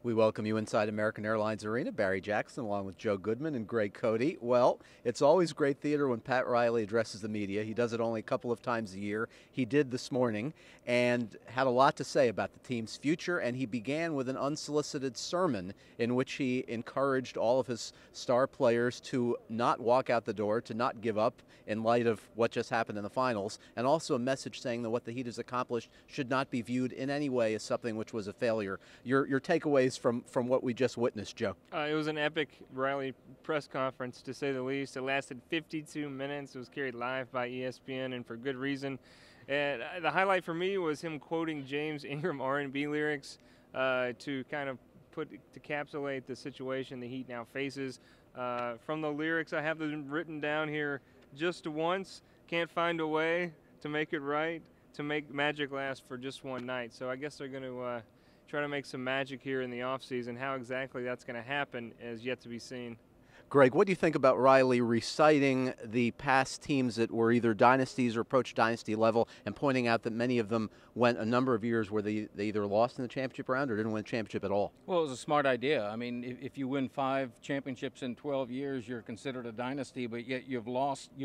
We welcome you inside American Airlines Arena. Barry Jackson along with Joe Goodman and Greg Cote. Well, it's always great theater when Pat Riley addresses the media. He does it only a couple of times a year. He did this morning and had a lot to say about the team's future, and he began with an unsolicited sermon in which he encouraged all of his star players to not walk out the door, to not give up in light of what just happened in the finals, and also a message saying that what the Heat has accomplished should not be viewed in any way as something which was a failure. Your takeaways from what we just witnessed, Joe? It was an epic Riley press conference, to say the least. It lasted 52 minutes. It was carried live by ESPN, and for good reason. And the highlight for me was him quoting James Ingram R&B lyrics to kind of encapsulate the situation the Heat now faces. From the lyrics, I have them written down here. Just once, can't find a way to make it right, to make magic last for just one night. So I guess they're going to try to make some magic here in the offseason. How exactly that's going to happen is yet to be seen. Greg, what do you think about Riley reciting the past teams that were either dynasties or approached dynasty level and pointing out that many of them went a number of years where they either lost in the championship round or didn't win a championship at all? Well, it was a smart idea. I mean, if you win 5 championships in 12 years, you're considered a dynasty, but yet you've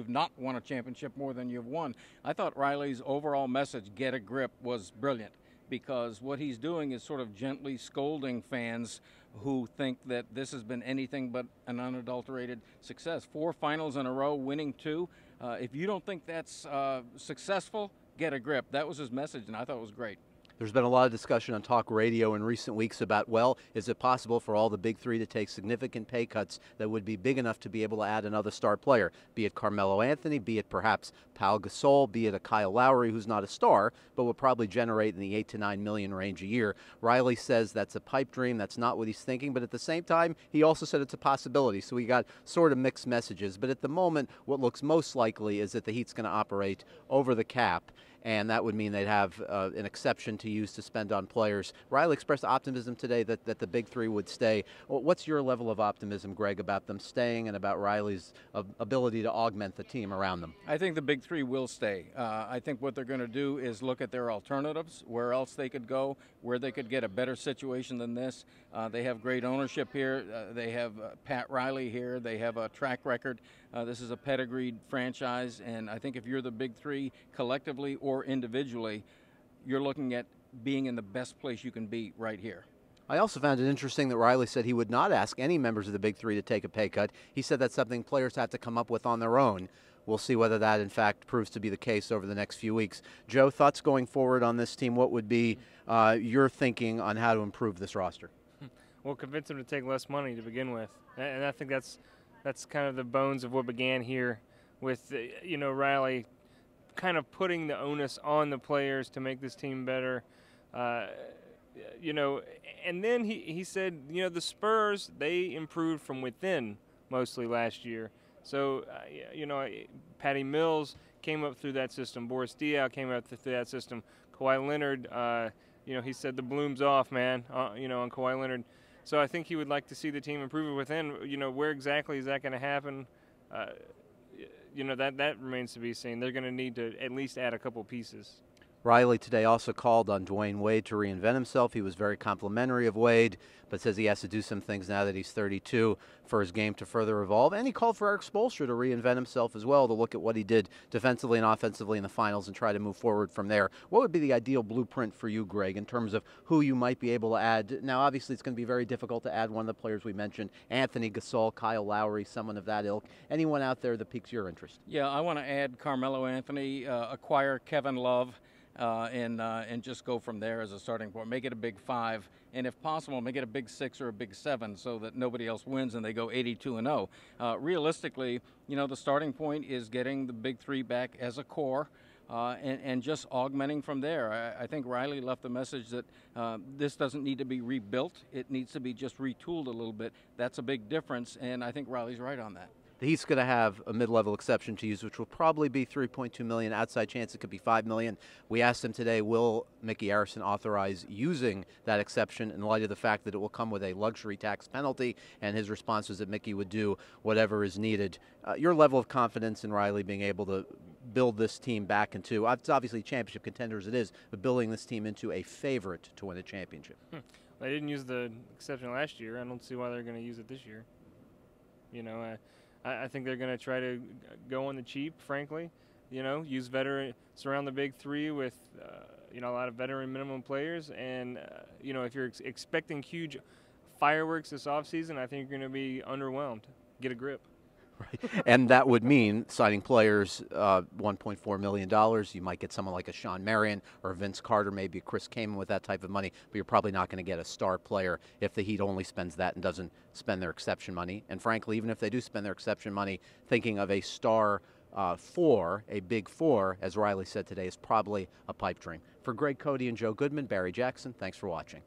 not won a championship more than you've won. I thought Riley's overall message, get a grip, was brilliant, because what he's doing is sort of gently scolding fans who think that this has been anything but an unadulterated success. 4 finals in a row, winning 2. If you don't think that's successful, get a grip. That was his message, and I thought it was great. There's been a lot of discussion on talk radio in recent weeks about, well, is it possible for all the big three to take significant pay cuts that would be big enough to be able to add another star player, be it Carmelo Anthony, be it perhaps Pau Gasol, be it a Kyle Lowry who's not a star, but would probably generate in the 8 to 9 million range a year. Riley says that's a pipe dream, that's not what he's thinking, but at the same time, he also said it's a possibility. So we got sort of mixed messages. But at the moment, what looks most likely is that the Heat's going to operate over the cap, and that would mean they'd have an exception to use to spend on players. Riley expressed optimism today that the big three would stay. What's your level of optimism, Greg, about them staying and about Riley's ability to augment the team around them? I think the big three will stay. I think what they're going to do is look at their alternatives, where else they could go, where they could get a better situation than this. They have great ownership here. They have Pat Riley here. They have a track record. This is a pedigreed franchise, and I think if you're the big three collectively or individually, you're looking at being in the best place you can be right here. I also found it interesting that Riley said he would not ask any members of the big three to take a pay cut. He said that's something players have to come up with on their own. We'll see whether that, in fact, proves to be the case over the next few weeks. Joe, thoughts going forward on this team? What would be your thinking on how to improve this roster? Well, convince them to take less money to begin with. And I think that's kind of the bones of what began here with, Riley kind of putting the onus on the players to make this team better. And then he said, the Spurs, they improved from within mostly last year. So, Patty Mills came up through that system. Boris Diaw came up through that system. Kawhi Leonard, he said the bloom's off, man, on Kawhi Leonard. So I think he would like to see the team improve within. Where exactly is that going to happen? That remains to be seen. They're going to need to at least add a couple pieces. Riley today also called on Dwayne Wade to reinvent himself. He was very complimentary of Wade, but says he has to do some things now that he's 32 for his game to further evolve. And he called for Eric Spoelstra to reinvent himself as well, to look at what he did defensively and offensively in the finals and try to move forward from there. What would be the ideal blueprint for you, Greg, in terms of who you might be able to add? Now, obviously, it's going to be very difficult to add one of the players we mentioned, Anthony Gasol, Kyle Lowry, someone of that ilk. Anyone out there that piques your interest? Yeah, I want to add Carmelo Anthony, acquire Kevin Love, and just go from there as a starting point. Make it a big 5, and if possible, make it a big 6 or a big 7 so that nobody else wins and they go 82-0. Realistically, the starting point is getting the big 3 back as a core. And just augmenting from there. I think Riley left the message that this doesn't need to be rebuilt. It needs to be just retooled a little bit. That's a big difference, and I think Riley's right on that. The Heat's going to have a mid-level exception to use, which will probably be $3.2 million. Outside chance it could be $5 million. We asked him today, will Mickey Arison authorize using that exception in light of the fact that it will come with a luxury tax penalty? And his response was that Mickey would do whatever is needed. Your level of confidence in Riley being able to build this team back into, it's obviously championship contender as it is, but building this team into a favorite to win a championship? They didn't use the exception last year. I don't see why they're going to use it this year. You know, I think they're going to try to go on the cheap, frankly. You know, use veteran, surround the big three with, you know, a lot of veteran minimum players. And, you know, if you're expecting huge fireworks this offseason, I think you're going to be underwhelmed. Get a grip. Right. And that would mean signing players $1.4 million. You might get someone like a Sean Marion or Vince Carter, maybe Chris Kaman with that type of money, but you're probably not going to get a star player if the Heat only spends that and doesn't spend their exception money. And frankly, even if they do spend their exception money, thinking of a star four, a big four, as Riley said today, is probably a pipe dream. For Greg Cote and Joe Goodman, Barry Jackson, thanks for watching.